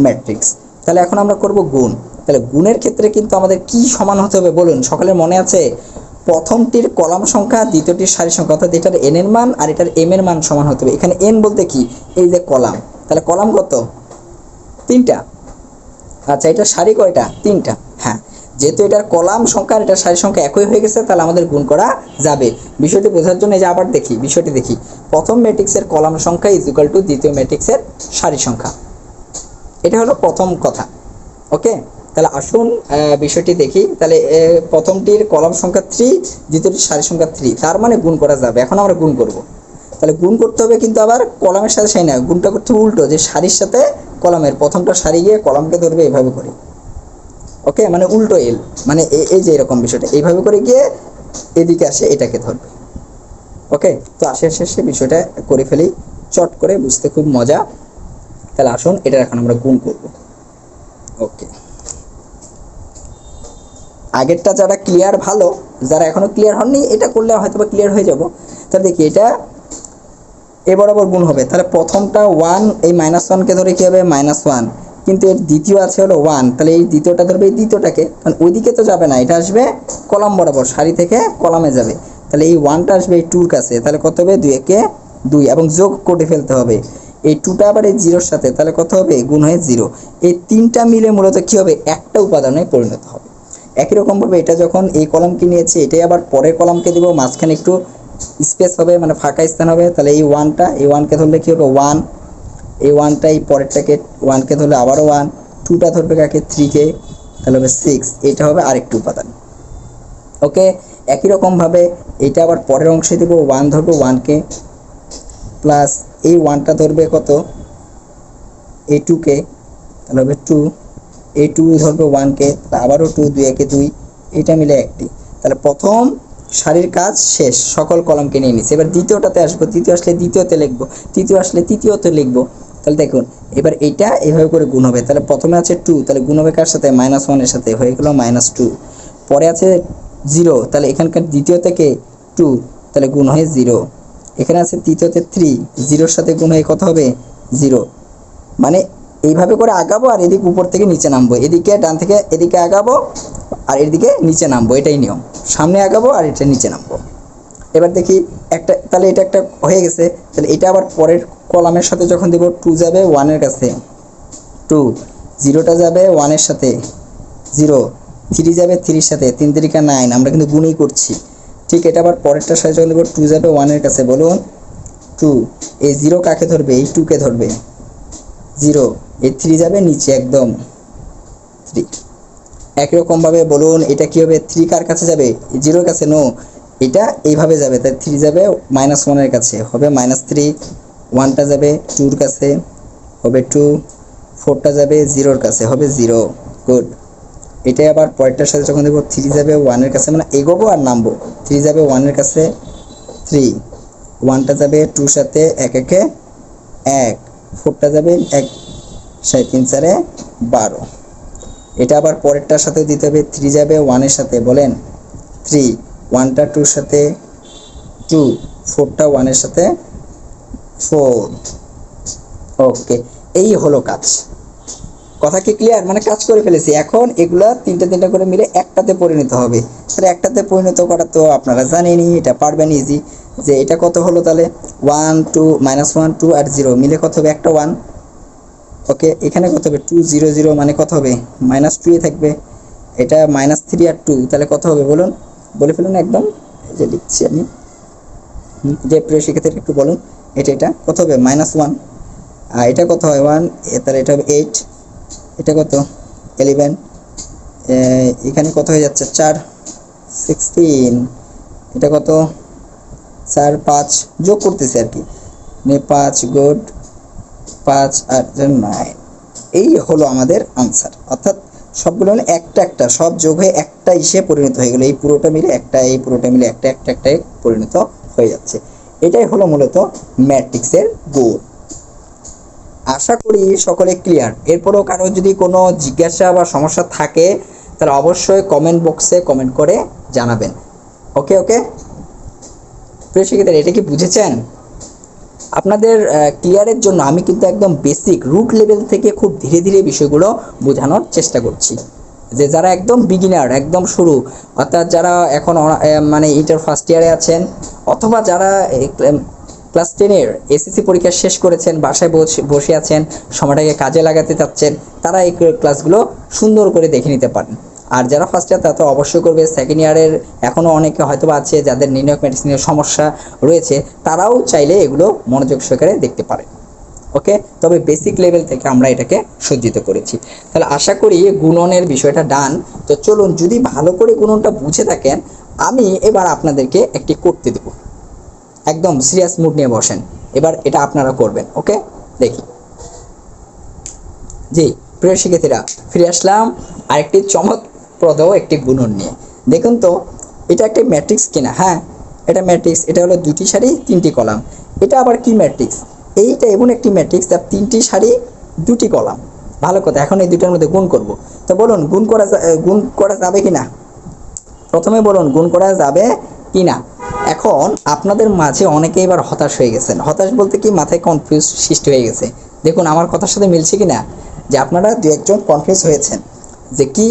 ম্যাট্রিক্স। তাহলে এখন আমরা করব গুণ। তাহলে গুণের ক্ষেত্রে কিন্তু আমাদের কি সমান হতে হবে বলুন, সকলের মনে আছে? প্রথমটির কলাম সংখ্যা, দ্বিতীয়টির সারি সংখ্যা, অর্থাৎ এটার এন এর মান আর এটার এম এর মান সমান হতে হবে। এখানে এন বলতে কি? এই যে কলাম, তাহলে কলাম কত? 3টা। আচ্ছা, এটা সারি কয়টা? 3টা। হ্যাঁ, যেহেতু এটার কলাম সংখ্যা আর এটার সারি সংখ্যা একই হয়ে গেছে, তাহলে আমাদের গুণ করা যাবে। বিষয়টি বোঝার জন্য এই যে আবার দেখি, বিষয়টি দেখি। প্রথম ম্যাট্রিক্সের কলাম সংখ্যা ইজ ইকুয়াল টু দ্বিতীয় ম্যাট্রিক্সের সারি সংখ্যা, এটা হলো প্রথম কথা। ওকে, তাহলে আসুন বিষয়টি দেখি। তাহলে প্রথমটির কলাম সংখ্যা 3, দ্বিতীয়টির সারি সংখ্যা 3, তার মানে গুণ করা যাবে। এখন আমরা গুণ করব। তাহলে গুণ করতে হবে, কিন্তু আবার কলামের সাথে সারি না, গুণটা করতে উল্টো, যে সারির সাথে কলামের প্রথমটা সারি গিয়ে কলামকে ধরবে, এভাবে করে। ওকে, মানে উল্টো এল, মানে এই যে এরকম বিষয়টা এইভাবে করে গিয়ে এদিকে আসে, এটাকে ধরবে। ওকে, তো আসে শেষে বিষয়টা করে ফেলি, চট করে, বুঝতে খুব মজা। তাহলে আসুন এটা এখন আমরা গুণ করব। ওকে, আগেরটা যারা ক্লিয়ার ভালো, যারা এখনো ক্লিয়ার হননি, এটা করলে হয়তো বা ক্লিয়ার হয়ে যাব। তাহলে দেখি, এটা এ বরাবর গুণ হবে। তাহলে প্রথমটা 1, এই -1কে ধরে কি হবে? -1, কিন্তু এর দ্বিতীয় আছে হলো 1, তাহলে এই দ্বিতীয়টা ধরবে এই দ্বিতীয়টাকে, কারণ ওইদিকে তো যাবে না, এটা আসবে কলাম বরাবর, সারি থেকে কলামে যাবে। তাহলে এই 1টা আসবে এই 2-র কাছে, তাহলে কত হবে? 2 একে 2, এবং যোগ করে ফেলতে হবে এই 2টা আবার এই 0-র সাথে, তাহলে কত হবে? গুণ হয়ে 0। এই 3টা মিলে মূলত কি হবে? একটা উপাদানে পরিণত হবে। একই রকমভাবে এটা যখন এই কলামকে নিয়েছে, এটাই আবার পরের কলামকে দিব, মাঝখানে একটু স্পেস হবে, মানে ফাঁকা স্থান হবে। তাহলে এই 1টা, এই 1কে ধরলে কি হবে? 1, এই 1টা এই পরেরটাকে 1কে ধরলে আবারও 1, 2টা ধরবে কাকে? 3কে, তাহলে হবে 6, এটা হবে আরেকটি উপাদান। ওকে, একই রকমভাবে এটা আবার পরের অংশে দিব, 1 ধরবো 1কে, প্লাস এই 1টা ধরবে কত? এই 2কে, তাহলে হবে 2, এই 2 ধরবে 1কে, আবারও 2, 2 একে 2, এটা মিলে একটি। তাহলে প্রথম সারির কাজ শেষ, সকল কলামকে নিয়ে নিচ্ছে। এবার দ্বিতীয়টাতে আসবো, দ্বিতীয় আসলে দ্বিতীয়তে লিখবো, তৃতীয় আসলে তৃতীয়তে লিখবো। তাহলে দেখুন, এবার এইটা এভাবে করে গুণ হবে। তাহলে প্রথমে আছে 2, তাহলে গুণ হবে কার সাথে? -1 এর সাথে, হয়ে গেল -2। পরে আছে 0, তাহলে এখানকার দ্বিতীয় থেকে 2, তাহলে গুণ হয়ে 0। এখানে আছে তৃতীয়তে 3, 0-র সাথে গুণ হয়ে কত হবে? 0। মানে এইভাবে করে আগাবো, আর এদিকে উপর থেকে নিচে নামবো, এদিকে ডান থেকে এদিকে আগাবো, আর এদিকে নিচে নামবো, এটাই নিয়ম। সামনে আগাবো আর এটা নিচে নামবো। এবার দেখি একটা, তাহলে এটা একটা হয়ে গেছে। তাহলে এটা আবার পরের কলামের সাথে যখন দেবো, 2 যাবে 1-এর কাছে 2, 0টা যাবে 1-এর সাথে 0, 3 যাবে 3-র সাথে, 3 3 9, আমরা কিন্তু গুণই করছি। ঠিক এটা আবার পরেরটার সাথে যখন দেবো, 2 যাবে 1-এর কাছে, বলুন 2, এই 0 কাকে ধরবে? এই 2কে ধরবে, 0, এই 3 যাবে নিচে একদম 3। একই রকমভাবে বলুন, এটা কি হবে? 3 কার কাছে যাবে? 0-র কাছে, নো, এটা এইভাবে যাবে, তাই 3 যাবে -1-এর কাছে, হবে -3, 1টা যাবে 2-র কাছে, হবে 2, 4টা যাবে 0-র কাছে, হবে 0। গুড। এটাই আবার পরেরটার সাথে যখন দেবো, 3 যাবে 1-এর কাছে, মানে এগোবো আর নামবো, 3 যাবে 1-এর কাছে 3, 1টা যাবে 2-র সাথে 1 একে 1, 4টা যাবে 1, 3 4 12। এটা আবার পরেরটার সাথে দিতে হবে, 3 যাবে 1-এর সাথে, বলেন 3, 1টা 2-র সাথে 2, 4টা 1-এর সাথে 4। ওকে, এই হলো কাজ। কথা কি ক্লিয়ার? মানে কাজ করে ফেলেছি। এখন এগুলা তিনটা করে মিলে একটাতে পরিণত হবে। তাহলে একটাতে পরিণত করা তো আপনারা জানেনই, এটা পারবেন ইজি। যে এটা কত হলো? তাহলে 1 2 -1 2 আর 0 মিলে কত হবে? একটা 1। ওকে, এখানে কত হবে? 2 0 0, মানে কত হবে? -2 এ থাকবে। এটা -3 আর 2, তাহলে কত হবে বলুন? বলে ফেলুন একদম, এই যে লিখছি আমি, যে প্রিয় শিক্ষার্থীরা একটু বলুন, এটা কত হবে? -1। আর এটা কত হয়? 1, তাহলে এটা হবে 8, এটা কত? 11, এখানে কত হয়ে যাচ্ছে? 4 16, এটা কত? 4 5 যোগ করতেছি আর কি, 5 গুড 5 আর 9। এই হলো আমাদের আনসার। অর্থাৎ সবগুলো হলো একটা একটা, সব যোগ হয়ে একটা ইসে পরিণত হয়ে গেল। এই পুরোটা মিলে একটা, এই পুরোটা মিলে একটা, একটাই পরিণত হয়ে যাচ্ছে। এটাই হলো মূলত ম্যাট্রিক্সের গুণ। আশা করি সকলে ক্লিয়ার। এরপরও কারো যদি কোনো জিজ্ঞাসা বা সমস্যা থাকে তাহলে অবশ্যই কমেন্ট বক্সে কমেন্ট করে জানাবেন। ওকে ওকে প্রিয় শিক্ষার্থীরা, এটা কি বুঝেছেন? আপনাদের ক্লিয়ারের জন্য আমি কিন্তু একদম বেসিক রুট লেভেল থেকে খুব ধীরে ধীরে বিষয়গুলো বোঝানোর চেষ্টা করছি, যে যারা একদম বিগিনার, একদম শুরু, অর্থাৎ যারা এখন মানে ইন্টার ফার্স্ট ইয়ারে আছেন, অথবা যারা ক্লাস 10-এর এসএসসি পরীক্ষা শেষ করেছেন, বাসায় বসে আছেন, সময়টাকে কাজে লাগাতে চাচ্ছেন, তারা এই ক্লাসগুলো সুন্দর করে দেখে নিতে পারেন। আর যারা ফার্স্ট ইয়ার তারা তো অবশ্যই করবে। সেকেন্ড ইয়ারের এখনও অনেকে হয়তো আছে যাদের নির্ণায়ক ম্যাট্রিক্স নিয়ে সমস্যা রয়েছে, তারাও চাইলে এগুলো মনোযোগ সহকারে দেখতে পারে। ওকে, তবে বেসিক লেভেল থেকে আমরা এটাকে সজ্জিত করেছি। তাহলে আশা করি গুণনের বিষয়টা ডান। তো চলুন, যদি ভালো করে গুণনটা বুঝে থাকেন, আমি এবার আপনাদেরকে একটি করতে দেব। একদম সিরিয়াস মুড নিয়ে বসেন, এবার এটা আপনারা করবেন। ওকে, দেখি। জি প্রিয় শিক্ষার্থীরা, ফিরে আসলাম আরেকটি চমকপ্রদ একটি গুণন নিয়ে। দেখুন তো, এটা একটি ম্যাট্রিক্স কিনা? হ্যাঁ, এটা ম্যাট্রিক্স। এটা হলো 2টি সারি 3টি কলাম। এটা আবার কি ম্যাট্রিক্স? এইটা এমন একটি ম্যাট্রিক্স যার 3টি সারি 2টি কলাম। ভালো কথা, এখন এই দুটার মধ্যে গুণ করব। তো বলুন, গুণ করা যাবে কিনা? প্রথমে বলুন, গুণ করা যাবে কিনা? এখন আপনাদের মাঝে অনেকে এবার হতাশ হয়ে গেছেন। হতাশ বলতে কি, মাথায় কনফিউজ সৃষ্টি হয়ে গেছে। দেখুন আমার কথার সাথে মিলছে কিনা, যে আপনারা দু একজন কনফিউজ হয়েছেন যে কি,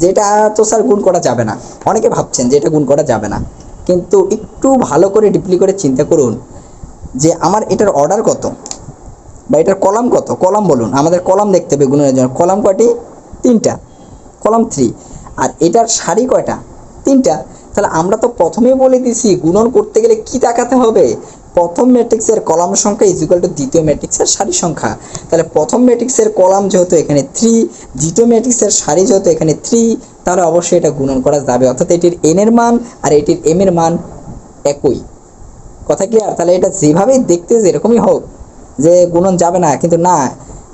যে এটা তো স্যার গুণ করা যাবে না। অনেকে ভাবছেন যে এটা গুণ করা যাবে না, কিন্তু একটু ভালো করে ডিপলি করে চিন্তা করুন যে আমার এটার অর্ডার কত, বা এটার কলাম কত। কলাম বলুন, আমাদের কলাম দেখতে হবে গুণনের জন্য। কলাম কয়টি? 3টা, কলাম 3। আর এটার সারি কয়টা? 3টা। তাহলে আমরা তো প্রথমেই বলে দিছি গুণন করতে গেলে কি তাকাতে হবে, প্রথম ম্যাট্রিক্সের কলাম সংখ্যা ইজ ইকুয়াল টু দ্বিতীয় ম্যাট্রিক্সের সারি সংখ্যা। তাহলে প্রথম ম্যাট্রিক্সের কলাম যেহেতু এখানে 3, দ্বিতীয় ম্যাট্রিক্সের সারি যেহেতু এখানে 3, তাহলে অবশ্যই এটা গুণন করা যাবে। অর্থাৎ এটির n এর মান আর এটির m এর মান একই। কথা ক্লিয়ার? তাহলে এটা যেভাবেই দেখতে যেরকমই হোক যে গুণন যাবে না, কিন্তু না,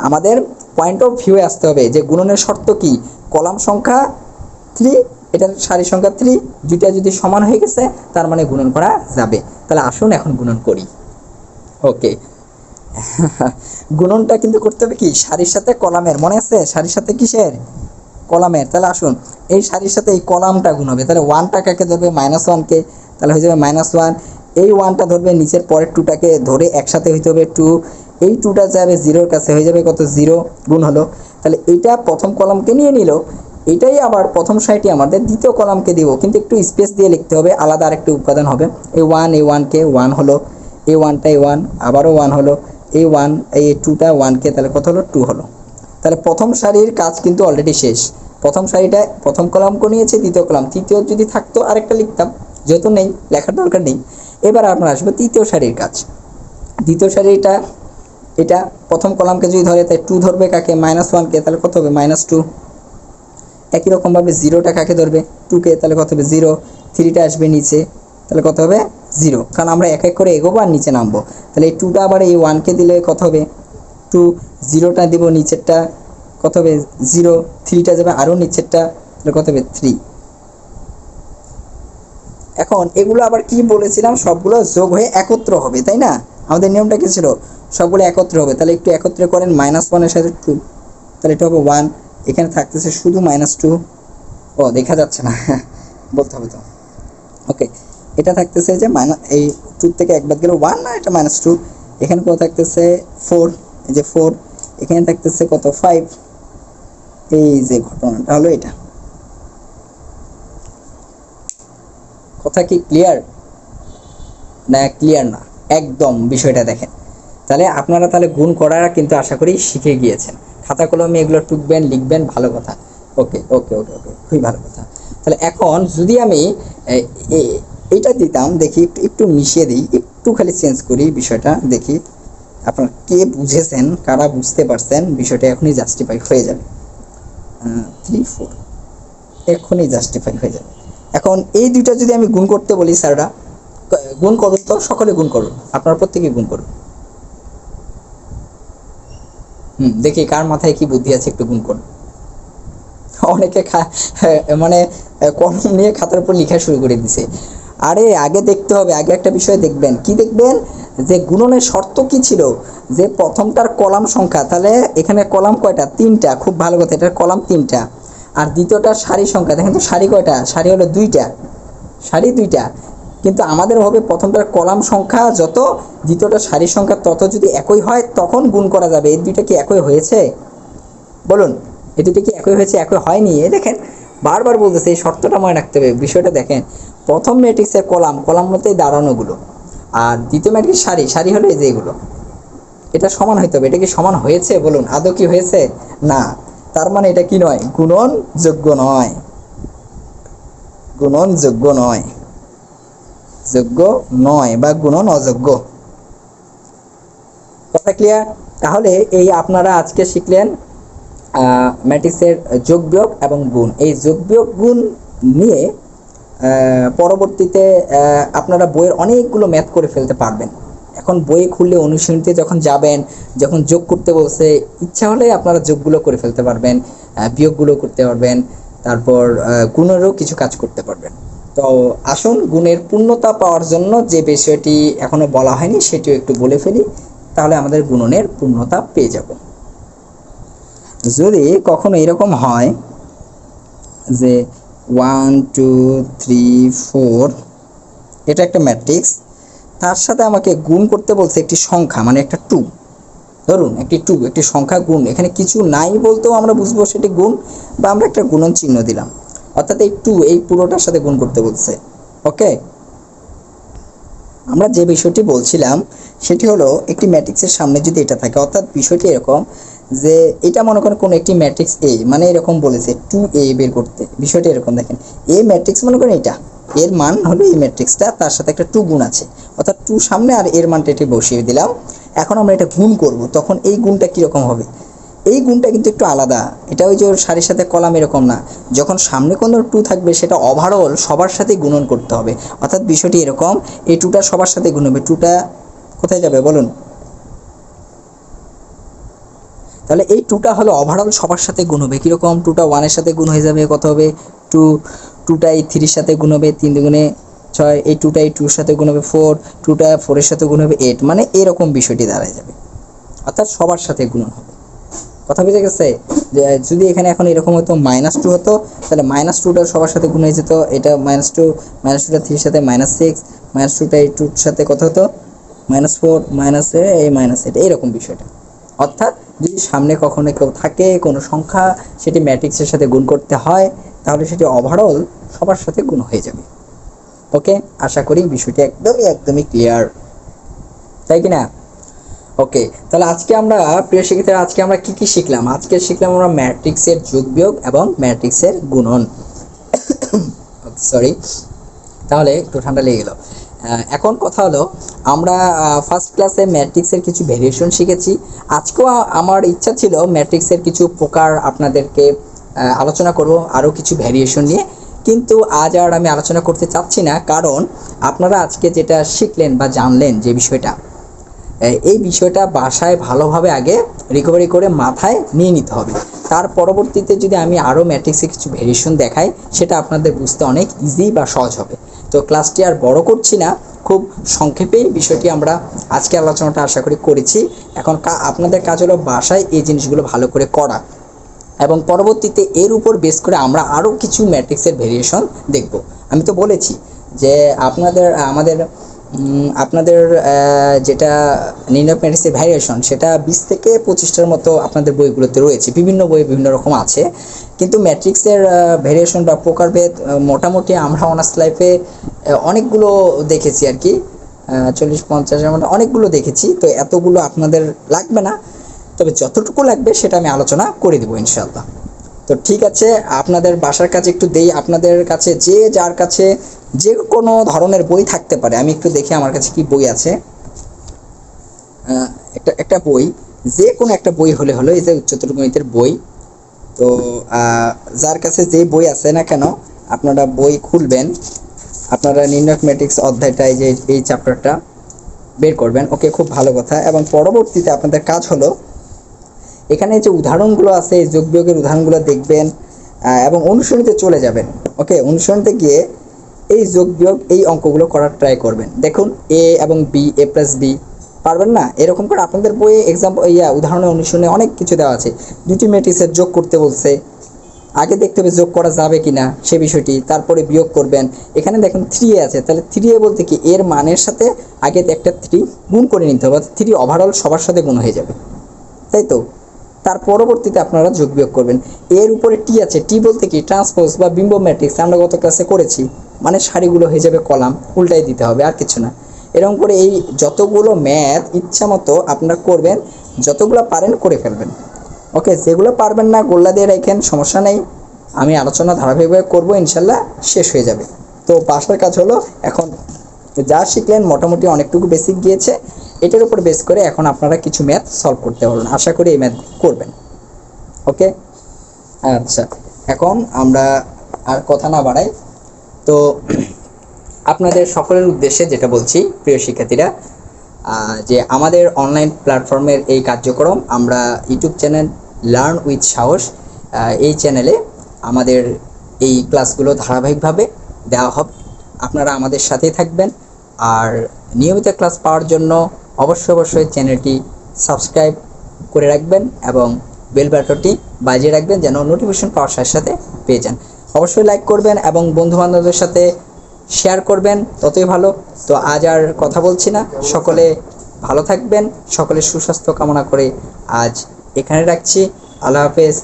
আমাদের পয়েন্ট অফ ভিউয়ে আসতে হবে যে গুণনের শর্ত কি, কলাম সংখ্যা 3, এটার সারি সংখ্যা 3, দুইটা যদি সমান হয়ে গেছে তার মানে গুণন করা যাবে। তাহলে আসুন এখন গুণন করি। ওকে, গুণনটা কিন্তু করতে হবে কি, সারির সাথে কলামের। মনে আছে সারির সাথে কিসের? কলামের। তাহলে আসুন, এই সারির সাথে এই কলামটা গুণ হবে। তাহলে 1টা কাকে ধরবে? -1কে। তাহলে হয়ে যাবে -1। এই 1টা ধরবে নিচের পরের 2টাকে ধরে একসাথে হইতে হবে 2। এই 2টা যাবে 0-এর কাছে, হয়ে যাবে কত? 0 গুণ হলো। তাহলে এইটা প্রথম কলামকে নিয়ে নিল, এটাই আবার প্রথম সারিটি আমাদের দ্বিতীয় কলামকে দিব, কিন্তু একটু স্পেস দিয়ে লিখতে হবে, আলাদা আরেকটি উপাদান হবে। এই 1কে 1 হলো, এই 1টা 1, আবারও 1 হলো, এই 1, এই 2টা 1কে, তাহলে কত হলো? 2 হলো। তাহলে প্রথম সারির কাজ কিন্তু অলরেডি শেষ। প্রথম সারিটা প্রথম কলামকে নিয়েছে, দ্বিতীয় কলাম। তৃতীয় যদি থাকতো আরেকটা লিখতাম, যেহেতু নেই, লেখার দরকার নেই। এবার আপনার আসবে তৃতীয় সারির কাজ। দ্বিতীয় সারিটা, এটা প্রথম কলামকে যদি ধরে, তাই 2 ধরবে কাকে? -1কে, তাহলে কত হবে? -2। একই রকমভাবে 0টা কাকে ধরবে? 2কে, তাহলে কত হবে? 0। 3টা আসবে নিচে, তাহলে কত হবে? 0, কারণ আমরা এক এক করে এগোবো আর নিচে নামবো। তাহলে এই 2টা আবার এই 1কে দিলে কত হবে? 2। 0টা দিব নিচেরটা, কত হবে? 0। 3টা যাবে আরও নিচেরটা, তাহলে কত হবে? 3। এখন এগুলো আবার কি বলেছিলাম, সবগুলো যোগ হয়ে একত্র হবে, তাই না? আমাদের নিয়মটা কি ছিল? সবগুলো একত্র হবে। তাহলে একটু একত্রে করেন, -1 এর সাথে 2, তাহলে এটা হবে 1। এখানে থাকতেছে শুধু -2। ও দেখা যাচ্ছে না, বলতে হবে তো। ওকে, এটা থাকতেছে যে এই 2 থেকে এক বাদ গেলে 1, না এটা -2। এখানে কত থাকতেছে? 4, এই যে 4। এখানে থাকতেছে কত? 5। এই যে ঘটনাটা হলো এটা। কথা কি ক্লিয়ার? না ক্লিয়ার না? একদম বিষয়টা দেখেন। তাহলে আপনারা তাহলে গুণ করার কিন্তু আশা করি শিখে গিয়েছেন। খাতা কলমে এগুলো টুকবেন, লিখবেন, ভালো কথা। ওকে ওকে ওকে ওকে, খুবই ভালো কথা। তাহলে এখন যদি আমি এইটা দিতাম, দেখি একটু মিশিয়ে দিই, একটু খালি চেঞ্জ করি বিষয়টা, দেখি আপনারা কে বুঝেছেন, কারা বুঝতে পারছেন বিষয়টা। এখনই জাস্টিফাই হয়ে যাবে। 3 4 এখনই জাস্টিফাই হয়ে যাবে। এখন এই দুইটা যদি আমি গুণ করতে বলি, স্যাররা গুণ করুন তো, সকলে গুণ করুন, আপনারা প্রত্যেকেই গুণ করুন। দেখি কার মাথায় কি বুদ্ধি আছে, একটু গুণ করুন। অনেকে মানে কলম নিয়ে খাতার উপর লেখা শুরু করে দিছে। আরে আগে দেখতে হবে, আগে একটা বিষয় দেখবেন। কি দেখবেন? যে গুণনের শর্ত কি ছিল, যে প্রথমটার কলাম সংখ্যা, তাহলে এখানে কলাম কয়টা, 3টা, খুব ভালো কথা, এটার কলাম 3টা। আর দ্বিতীয়টার সারি সংখ্যা, দেখেন তো সারি কয়টা, সারি হলো 2টা, সারি 2টা। কিন্তু আমাদের হবে প্রথমটার কলাম সংখ্যা যত, দ্বিতীয়টার সারি সংখ্যা তত যদি একই হয় তখন গুণ করা যাবে। এই দুইটা কি একই হয়েছে বলুন? এই দুটো কি একই হয়েছে? একই হয়নি। এই দেখেন বারবার বলতেছে, এই শর্তটা মনে রাখতে হবে। বিষয়টা দেখেন, প্রথম ম্যাট্রিক্সের কলাম, কলাম বলতে দাঁড়ানোগুলো, আর দ্বিতীয় ম্যাট্রিক্স সারি, সারি হলো এই যে এগুলো। এটা সমান হইতে হবে। এটা কি সমান হয়েছে বলুন? আদৌ কি হয়েছে? না। তার মানে এটা কি নয়, গুণন যোগ্য নয়, গুণন যোগ্য নয়, যোগ্য নয় বা গুণন অযোগ্য। কথা ক্লিয়ার? তাহলে এই আপনারা আজকে শিখলেন ম্যাট্রিক্সের যোগ বিয়োগ এবং গুণ। এই যোগ বিয়োগ গুণ নিয়ে পরবর্তীতে আপনারা বইয়ের অনেকগুলো ম্যাথ করে ফেলতে পারবেন। এখন বই খুললে অনুশীলনীতে যখন যাবেন, যখন যোগ করতে বলছে, ইচ্ছা হলে আপনারা যোগগুলো করে ফেলতে পারবেন, বিয়োগগুলো করতে পারবেন, তারপর গুণেরও কিছু কাজ করতে পারবেন। তো আসুন গুণের পূর্ণতা পাওয়ার জন্য যে বিষয়টি এখনো বলা হয়নি সেটিও একটু বলে ফেলি, তাহলে আমাদের গুণনের পূর্ণতা পেয়ে যাব। যদি কখনো এরকম হয় যে 1 2 3 4, এটা একটা ম্যাট্রিক্স, তার সাথে আমাকে গুণ করতে বলছে একটি সংখ্যা, মানে একটা 2, ধরুন একটি 2, একটি সংখ্যা গুণ, এখানে কিছু নাই বলতেও আমরা বুঝবো সেটি গুণ, বা আমরা একটা গুণন চিহ্ন দিলাম, অর্থাৎ এই 2 এই পুরোটার সাথে গুণ করতে বলছে। ওকে, আমরা যে বিষয়টি বলছিলাম সেটি হলো, একটি ম্যাট্রিক্সের সামনে যদি এটা থাকে, অর্থাৎ বিষয়টি এরকম যে এটা মনে করেন কোনো একটি ম্যাট্রিক্স এ, মানে এরকম বলেছে 2a বের করতে। বিষয়টি এরকম, দেখেন এ ম্যাট্রিক্স মনে করেন এটা, এর মান হলো এই ম্যাট্রিক্সটা, তার সাথে একটা 2 গুণ আছে, অর্থাৎ 2 সামনে আর এর মানটা এটি বসিয়ে দিলাম। এখন আমরা এটা গুণ করব, তখন এই গুণটা কীরকম হবে? এই গুণটা কিন্তু একটু আলাদা। এটা ওই যে ওর সারির সাথে কলাম এরকম না, যখন সামনে কোনো 2 থাকবে সেটা ওভারঅল সবার সাথেই গুণন করতে হবে। অর্থাৎ বিষয়টি এরকম, এই 2টা সবার সাথে গুণ হবে। 2টা কোথায় যাবে বলুন? তাহলে এই 2টা হলো ওভারঅল সবার সাথে গুণ হবে। কীরকম? 2টা 1 এর সাথে গুণ হয়ে যাবে, কত হবে 2, 2টা এই 3 এর সাথে গুণ হবে 3 দুগুণে 6, এই 2টা এই 2 এর সাথে গুণ হবে 4, 2টা 4 এর সাথে গুণ হবে 8, মানে এরকম বিষয়টি দাঁড়ায় যাবে, অর্থাৎ সবার সাথে গুণন হবে। কথা বুঝে গেছে? যে যদি এখানে এখন এরকম হতো -2 হতো, তাহলে -2টা সবার সাথে গুণ হয়ে যেত, এটা -2, -2টা 3 এর সাথে -6, -2টা এই 2 এর সাথে কত হতো -4, এই -8, এইরকম বিষয়টা। অর্থাৎ যদি সামনে কখনো কেউ থাকে কোনো সংখ্যা, সেটি ম্যাট্রিক্সের সাথে গুণ করতে হয়, তাহলে সেটি ওভারঅল সবার সাথে গুণ হয়ে যাবে। ওকে, আশা করি বিষয়টি একদমই ক্লিয়ার, তাই কি না? ওকে, তাহলে আজকে আমরা প্রিয় শিক্ষার্থীরা, আজকে আমরা কি কি শিখলাম? আজকে শিখলাম আমরা ম্যাট্রিক্সের যোগ বিয়োগ এবং ম্যাট্রিক্সের গুণন। সরি, তাহলে একটু ঠান্ডা লেগে গেল। এখন কথা হলো, আমরা ফার্স্ট ক্লাসে ম্যাট্রিক্সের কিছু ভেরিয়েশন শিখেছি। আজকেও আমার ইচ্ছা ছিল ম্যাট্রিক্সের কিছু প্রকার আপনাদেরকে আলোচনা করব, আরও কিছু ভেরিয়েশন নিয়ে, কিন্তু আজ আর আমি আলোচনা করতে চাচ্ছি না, কারণ আপনারা আজকে যেটা শিখলেন বা জানলেন যে বিষয়টা, এই বিষয়টা বাসায় ভালোভাবে আগে রিকভারি করে মাথায় নিয়ে নিতে হবে। তার পরবর্তীতে যদি আমি আরও ম্যাট্রিক্সে কিছু ভেরিয়েশন দেখাই, সেটা আপনাদের বুঝতে অনেক ইজি বা সহজ হবে। তো ক্লাসটি আর বড় করছি না, খুব সংক্ষেপেই বিষয়টি আমরা আজকে আলোচনাটা আশা করি করেছি। এখন আপনাদের কাজ হলো বাসায় এই জিনিসগুলো ভালো করে করা, এবং পরবর্তীতে এর উপর বেস করে আমরা আরও কিছু ম্যাট্রিক্সের ভেরিয়েশন দেখব। আমি তো বলেছি যে আপনাদের যেটা নির্ণয় ম্যাট্রিক্সের ভ্যারিয়েশন, সেটা 20 থেকে 25টার মতো আপনাদের বইগুলোতে রয়েছে, বিভিন্ন বই বিভিন্ন রকম আছে। কিন্তু ম্যাট্রিক্সের ভ্যারিয়েশন বা প্রকারভেদ মোটামুটি আমরা অনার্স লাইফে অনেকগুলো দেখেছি আর কি, 40-50-এর মধ্যে অনেকগুলো দেখেছি। তো এতগুলো আপনাদের লাগবে না, তবে যতটুকু লাগবে সেটা আমি আলোচনা করে দেবো ইনশাআল্লাহ। তো ঠিক আছে, আপনাদের বাসার কাছে একটু দেই, আপনাদের কাছে যে যার কাছে যে কোনো ধরনের বই থাকতে পারে, আমি একটু দেখি আমার কাছে কি বই আছে। একটা বই, যে কোনো একটা বই হলে হলো, এই যে উচ্চতর গণিতের বই। তো যার কাছে যে বই আছে না কেন, আপনারা বই খুলবেন, আপনারা নির্ণয় ম্যাট্রিক্স অধ্যায়টা, এই যে এই চ্যাপ্টারটা বের করবেন। ওকে, খুব ভালো কথা। এবং পরবর্তীতে আপনাদের কাজ হলো, এখানে যে উদাহরণগুলো আছে, যোগ বিয়োগের উদাহরণগুলো দেখবেন এবং অনুশীলনীতে চলে যাবেন। ওকে, অনুশীলনীতে গিয়ে এই যোগ বিয়োগ এই অঙ্কগুলো করার ট্রাই করবেন। দেখুন এ এবং বি, এ প্লাস বি, পারবেন না? এরকম করে আপনাদের বইয়ে এক্সাম্পল উদাহরণে অনুশীলনে অনেক কিছু দেওয়া আছে। দুটি ম্যাট্রিক্সের যোগ করতে বলছে, আগে দেখতে হবে যোগ করা যাবে কিনা সে বিষয়টি, তারপরে বিয়োগ করবেন। এখানে দেখুন 3a আছে, তাহলে 3a বলতে কি এর মানের সাথে আগে একটা 3 গুণ করে নিতে হবে, 3 ওভারঅল সবার সাথে গুণ হয়ে যাবে, তাই তো? তার পরবর্তীতে আপনারা যোগ বিয়োগ করবেন। এর উপরে টি আছে, টি বলতে কি ট্রান্সপোজ বা বিম্ব ম্যাট্রিক্স, আমরা গত ক্লাসে করেছি, মানে সারিগুলো হয়ে যাবে কলাম, উল্টাই দিতে হবে, আর কিছু না। এরকম করে এই যতগুলো ম্যাথ ইচ্ছা মতো আপনারা করবেন, যতগুলো পারেন করে ফেলবেন। ওকে, যেগুলো পারবেন না গোল্লা দিয়ে রাখেন, সমস্যা নেই, আমি আলোচনা ধারাবাহিকভাবে করবো, ইনশাল্লাহ শেষ হয়ে যাবে। তো বাসার কাজ হলো এখন যা শিখলেন মোটামুটি অনেকটুকু বেসিক গিয়েছে, এটার উপর বেস করে এখন আপনারা কিছু ম্যাথ সলভ করতে পারবেন, আশা করি এই ম্যাথ করবেন। ওকে, আচ্ছা, এখন আমরা আর কথা না বাড়াই, তো আপনাদের সকলের উদ্দেশ্যে যেটা বলছি প্রিয় শিক্ষার্থীরা, যে আমাদের অনলাইন প্ল্যাটফর্মের এই কার্যক্রম আমরা ইউটিউব চ্যানেল লার্ন উইথ সাহস, এই চ্যানেলে আমাদের এই ক্লাসগুলো ধারাবাহিকভাবে দেওয়া হবে, আপনারা আমাদের সাথেই থাকবেন। আর নিয়মিত ক্লাস পাওয়ার জন্য অবশ্যই চ্যানেলটি সাবস্ক্রাইব করে রাখবেন এবং বেল বাটনটি বাজিয়ে রাখবেন যেন নোটিফিকেশন পাওয়ার সাথে সাথে পেয়ে যান। অবশ্যই লাইক করবেন এবং বন্ধুবান্ধবদের সাথে শেয়ার করবেন, ততই ভালো। তো আজ আর কথা বলছি না, সকলে ভালো থাকবেন, সকলের সুস্বাস্থ্য কামনা করে আজ এখানে রাখছি। আল্লাহ হাফেজ।